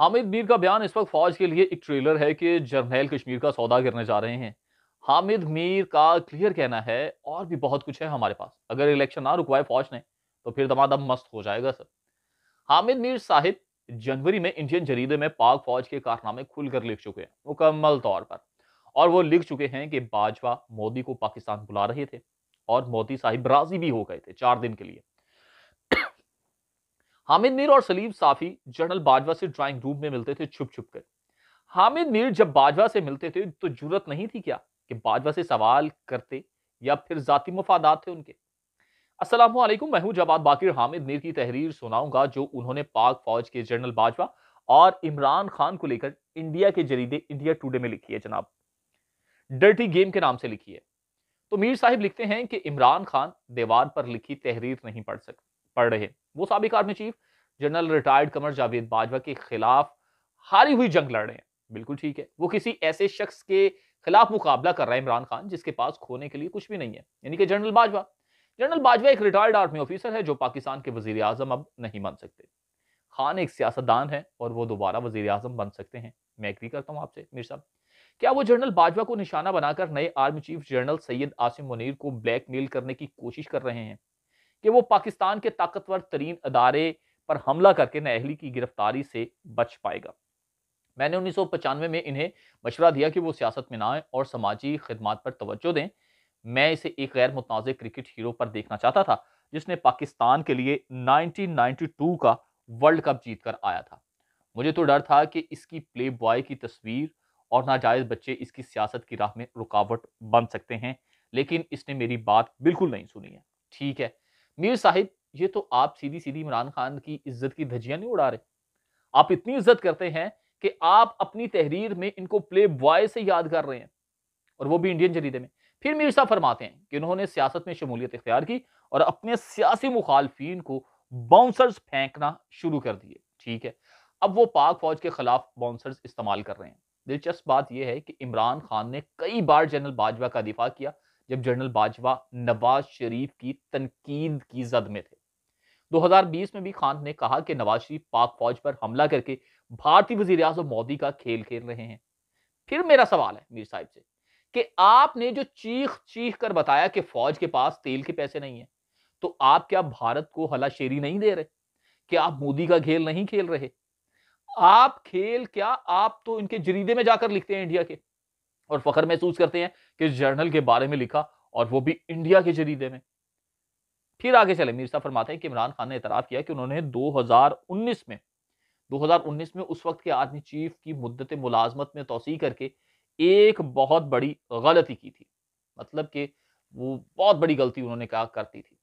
हामिद मीर का बयान इस वक्त फौज के लिए एक ट्रेलर है कि जर्नैल कश्मीर का सौदा करने जा रहे हैं। हामिद मीर का क्लियर कहना है और भी बहुत कुछ है हमारे पास, अगर इलेक्शन ना रुकवाए फौज ने तो फिर दमादम मस्त हो जाएगा सब। हामिद मीर साहिब जनवरी में इंडियन जरीदे में पाक फौज के कारनामे खुलकर लिख चुके हैं मुकम्मल तौर पर। और वो लिख चुके हैं कि बाजवा मोदी को पाकिस्तान बुला रहे थे और मोदी साहिब राजी भी हो गए थे 4 दिन के लिए। हामिद मीर और सलीम साफी जनरल बाजवा से ड्राइंग रूम में मिलते थे छुप छुप कर। हामिद मीर जब बाजवा से मिलते थे तो जरूरत नहीं थी क्या कि बाजवा से सवाल करते, या फिर जाती मफादात थे उनके। अस्सलाम वालेकुम, मैं हूं जवाद बाकिर। हामिद मीर की तहरीर सुनाऊंगा जो उन्होंने पाक फौज के जनरल बाजवा और इमरान खान को लेकर इंडिया के जरीदे इंडिया टुडे में लिखी है जनाब। डर्टी गेम के नाम से लिखी है। तो मीर साहिब लिखते हैं कि इमरान खान दीवार पर लिखी तहरीर नहीं पढ़ रहे। वो साबिक army chief general retired Qamar Javed Bajwa के खिलाफ हारी हुई जंग लड़ रहे हैं। बिल्कुल ठीक है, वो किसी ऐसे शख्स के खिलाफ मुकाबला कर रहा है इमरान खान जिसके पास खोने के लिए कुछ भी नहीं है, यानी कि जनरल बाजवा। जनरल बाजवा एक रिटायर्ड आर्मी ऑफिसर है जो पाकिस्तान के वजीर आजम अब नहीं बन सकते। खान एक सियासतदान है और वो दोबारा वजीर आजम बन सकते हैं। मैं एग्री करता हूं आपसे मीर साहब। क्या वो जनरल बाजवा को निशाना बनाकर नए army chief general Syed Asim Munir को ब्लैकमेल करने की कोशिश कर रहे हैं कि वो पाकिस्तान के ताकतवर तरीन अदारे पर हमला करके नाअहली की गिरफ्तारी से बच पाएगा? मैंने 1995 में इन्हें मशवरा दिया कि वो सियासत में ना आए और समाजी खिदमात पर तवज्जो दें। मैं इसे एक गैर मुतनाज़ क्रिकेट हीरो पर देखना चाहता था जिसने पाकिस्तान के लिए 1992 का वर्ल्ड कप जीत कर आया था। मुझे तो डर था कि इसकी प्ले बॉय की तस्वीर और नाजायज बच्चे इसकी सियासत की राह में रुकावट बन सकते हैं, लेकिन इसने मेरी बात बिल्कुल नहीं सुनी है। ठीक है मीर साहिब, ये तो आप सीधी सीधी इमरान खान की इज्जत की धज्जियां नहीं उड़ा रहे। आप इतनी इज्जत करते हैं कि आप अपनी तहरीर में इनको प्ले बॉय से याद कर रहे हैं, और वो भी इंडियन जरीदे में। फिर मीर साहब फरमाते हैं कि उन्होंने सियासत में शमूलियत इख्तियार की और अपने सियासी मुखालफीन को बाउंसर्स फेंकना शुरू कर दिए। ठीक है, अब वो पाक फौज के खिलाफ बाउंसर्स इस्तेमाल कर रहे हैं। दिलचस्प बात यह है कि इमरान खान ने कई बार जनरल बाजवा का दिफा किया जब जनरल बाजवा नवाज शरीफ की तनकीद की जद में थे। 2020 में भी खान ने कहा कि नवाज शरीफ पाक फौज पर हमला करके भारतीय वजीर आजम मोदी का खेल खेल रहे हैं। फिर मेरा सवाल है मीर साहिब से कि आपने जो चीख चीख कर बताया कि फौज के पास तेल के पैसे नहीं है, तो आप क्या भारत को हलाशेरी नहीं दे रहे? क्या आप मोदी का खेल नहीं खेल रहे? आप खेल क्या, आप तो इनके जरीदे में जाकर लिखते हैं इंडिया के, और फख्र महसूस करते हैं कि जर्नल के बारे में लिखा, और वो भी इंडिया के जरीदे में। फिर आगे चले, मीर साहब फरमाते हैं कि इमरान खान ने इतराफ किया कि उन्होंने 2019 में उस वक्त के आर्मी चीफ की मुद्दत मुलाजमत में तोसी करके एक बहुत बड़ी गलती की थी। मतलब कि वो बहुत बड़ी गलती उन्होंने कहा करती थी।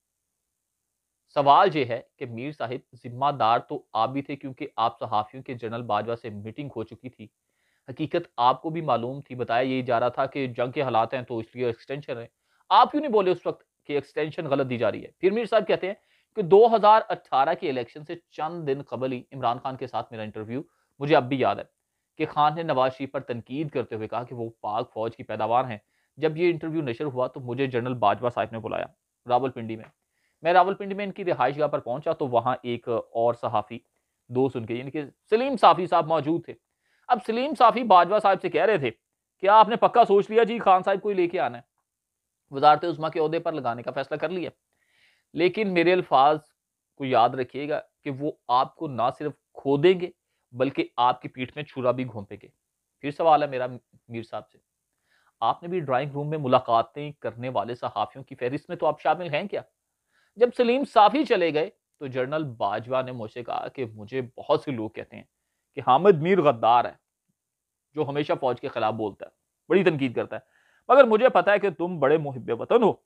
सवाल यह है कि मीर साहिब, जिम्मेदार तो आप भी थे क्योंकि आप सहाफियों के जनरल बाजवा से मीटिंग हो चुकी थी। हकीकत आपको भी मालूम थी, बताया यही जा रहा था कि जंग के हालात हैं तो इसलिए एक्सटेंशन है। आप क्यों नहीं बोले उस वक्त कि एक्सटेंशन गलत दी जा रही है? फिर मीर साहब कहते हैं कि 2018 के इलेक्शन से चंद दिन कबल ही इमरान खान के साथ मेरा इंटरव्यू मुझे अब भी याद है कि खान ने नवाज शरीफ पर तनकीद करते हुए कहा कि वो पाक फौज की पैदावार हैं। जब ये इंटरव्यू नशर हुआ तो मुझे जनरल बाजवा साहब ने बुलाया रावलपिंडी में। मैं रावलपिंडी में इनकी रिहाइश गाह पर पहुंचा तो वहां एक और सहाफी दोस्त उनके, यानी कि सलीम साफी साहब मौजूद थे। अब सलीम साफी बाजवा साहब से कह रहे थे कि आपने पक्का सोच लिया जी खान साहब को ही लेके आना है, वजारत उस्मा के ओहदे पर लगाने का फैसला कर लिया। लेकिन मेरे अल्फाज को याद रखिएगा कि वो आपको ना सिर्फ खो देंगे बल्कि आपकी पीठ में छुरा भी घोंपेंगे। फिर सवाल है मेरा मीर साहब से, आपने भी ड्राइंग रूम में मुलाकातें करने वाले सहाफियों की फहरिस्त में तो आप शामिल हैं क्या? जब सलीम साफी चले गए तो जनरल बाजवा ने मुझसे कहा कि मुझे बहुत से लोग कहते हैं कि हामिद मीर गद्दार है जो हमेशा फौज के खिलाफ बोलता है, बड़ी तनकीद करता है, मगर मुझे पता है कि तुम बड़े मुहिब्बे वतन हो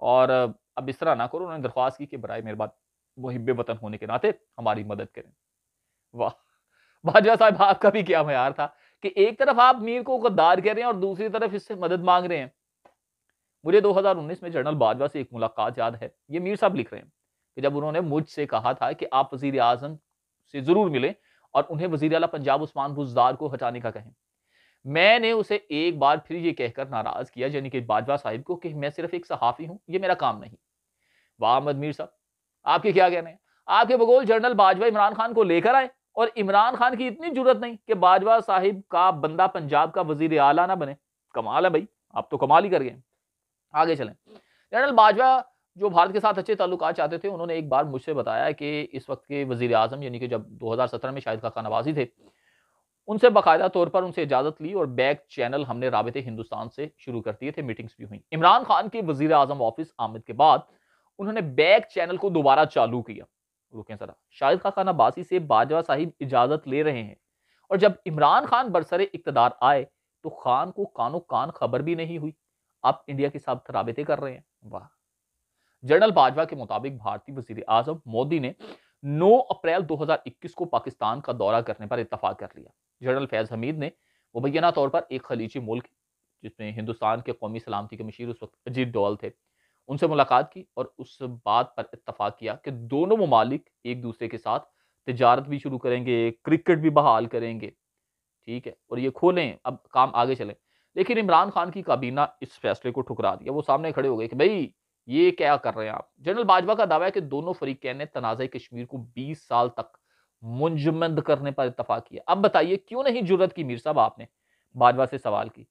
और अब इस तरह ना करो। उन्होंने दरख्वास्त की कि बराए मेहरबान मुहिब्बे वतन होने के नाते हमारी मदद करें। वाह, बाजवा साहब आपका भी क्या मयार था कि एक तरफ आप मीर को गद्दार कह रहे हैं और दूसरी तरफ इससे मदद मांग रहे हैं। मुझे 2019 में जनरल बाजवा से एक मुलाकात याद है। ये मीर साहब लिख रहे हैं कि जब उन्होंने मुझसे कहा था कि आप वजीर आजम से जरूर मिलें और उन्हें वजीर आला पंजाब उस्मान बुज़दार को हटाने का कहें। मैंने उसे एक बार फिर ये कहकर नाराज किया, यानी कि बाजवा साहिब को, कि मैं सिर्फ एक सहाफी हूं, ये मेरा काम नहीं। वाह अहमद मीर साहब, आपके क्या कहने हैं? आपके बगौल जनरल बाजवा इमरान खान को लेकर आए और इमरान खान की इतनी जुर्रत नहीं कि बाजवा साहिब का बंदा पंजाब का वजीर आला ना बने। कमाल है भाई, आप तो कमाल ही कर गए। आगे चलें। जनरल बाजवा जो भारत के साथ अच्छे ताल्लुकात चाहते थे, उन्होंने एक बार मुझसे बताया कि इस वक्त के वजीर आजम यानी कि जब 2017 में शाहिद खान नवाजी थे, उनसे बाकायदा तौर पर उनसे इजाजत ली और बैक चैनल हमने राबिते हिंदुस्तान से शुरू कर दिए थे, मीटिंग्स भी हुई। इमरान खान के वजीर आजम ऑफिस आमद के बाद उन्होंने बैक चैनल को दोबारा चालू किया। रुकें जरा, शाहिद खान अब्बासी से बाजवा साहिब इजाजत ले रहे हैं और जब इमरान खान बरसरे इक्तदार आए तो खान को कानो कान खबर भी नहीं हुई। आप इंडिया के साथ राबिते कर रहे हैं, वाह। जनरल बाजवा के मुताबिक भारतीय वजीर आजम मोदी ने 9 अप्रैल 2021 को पाकिस्तान का दौरा करने पर इत्तफाक कर लिया। जनरल फैज हमीद ने मुबैना तौर पर एक खलीजी मुल्क जिसमें हिंदुस्तान के कौमी सलामती के मशीर उस वक्त अजीत डोवाल थे, उनसे मुलाकात की और उस बात पर इत्तफाक किया कि दोनों ममालिक एक दूसरे के साथ तिजारत भी शुरू करेंगे, क्रिकेट भी बहाल करेंगे, ठीक है, और ये खोलें, अब काम आगे चले। लेकिन इमरान खान की काबीना इस फैसले को ठुकरा दिया। वो सामने खड़े हो गए कि भाई ये क्या कर रहे हैं आप। जनरल बाजवा का दावा है कि दोनों फरीकैन ने तनाज़ा कश्मीर को 20 साल तक मुंजमद करने पर इत्तफाक किया। अब बताइए क्यों नहीं जुर्रत की मीर साहब आपने बाजवा से सवाल की,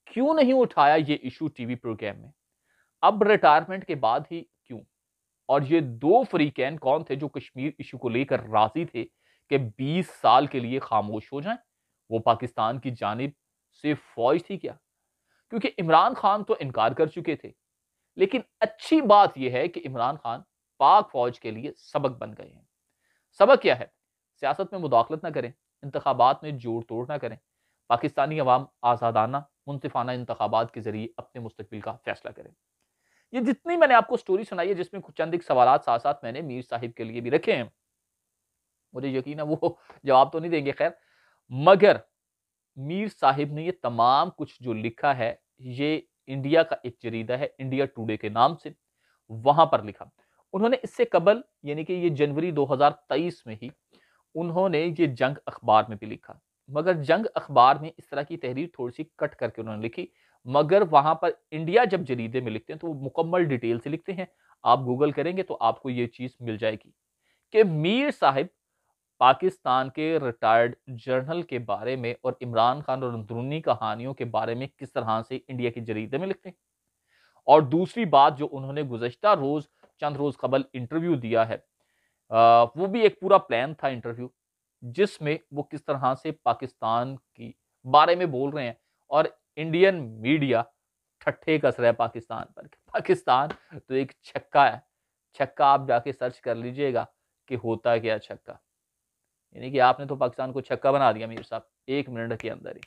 क्यों नहीं उठाया ये इशू टीवी प्रोग्राम में, अब रिटायरमेंट के बाद ही क्यों। और ये दो फरीकैन कौन थे जो कश्मीर इशू को लेकर राजी थे कि 20 साल के लिए खामोश हो जाएं। वो पाकिस्तान की जानिब से फौज थी क्या? क्योंकि इमरान खान तो इनकार कर चुके थे, लेकिन अच्छी बात यह है कि इमरान खान पाक फौज के लिए सबक बन गए हैं। सबक क्या है? सियासत में मुदाखलत ना करें, इंतखाबात में जोड़ तोड़ ना करें, पाकिस्तानी अवाम आज़ादाना मुनसिफाना इंतखाबात के जरिए अपने मुस्तकबिल का फैसला करें। ये जितनी मैंने आपको स्टोरी सुनाई है, जिसमें कुछ चंद एक सवालात साथ साथ मैंने मीर साहिब के लिए भी रखे हैं, मुझे यकीन है वो जवाब तो नहीं देंगे खैर, मगर मीर साहिब ने ये तमाम कुछ जो लिखा है, ये इंडिया का एक जरीदा है इंडिया टुडे के नाम से, वहां पर लिखा। उन्होंने इससे कबल यानी कि ये जनवरी 2023 में ही उन्होंने ये जंग अखबार में भी लिखा, मगर जंग अखबार में इस तरह की तहरीर थोड़ी सी कट करके उन्होंने लिखी। मगर वहां पर इंडिया जब जरीदे में लिखते हैं तो वो मुकम्मल डिटेल से लिखते हैं। आप गूगल करेंगे तो आपको ये चीज मिल जाएगी कि मीर साहिब पाकिस्तान के रिटायर्ड जर्नल के बारे में और इमरान खान और अंदरूनी कहानियों के बारे में किस तरह से इंडिया के जरीदे में लिखते हैं। और दूसरी बात जो उन्होंने गुज़श्ता रोज चंद रोज कबल इंटरव्यू दिया है, वो भी एक पूरा प्लान था इंटरव्यू, जिसमें वो किस तरह से पाकिस्तान की बारे में बोल रहे हैं और इंडियन मीडिया ठट्ठे कस रहा है पाकिस्तान पर। पाकिस्तान तो एक छक्का है, छक्का आप जाके सर्च कर लीजिएगा कि होता क्या छक्का, यानी कि आपने तो पाकिस्तान को छक्का बना दिया मीर साहब 1 मिनट के अंदर ही।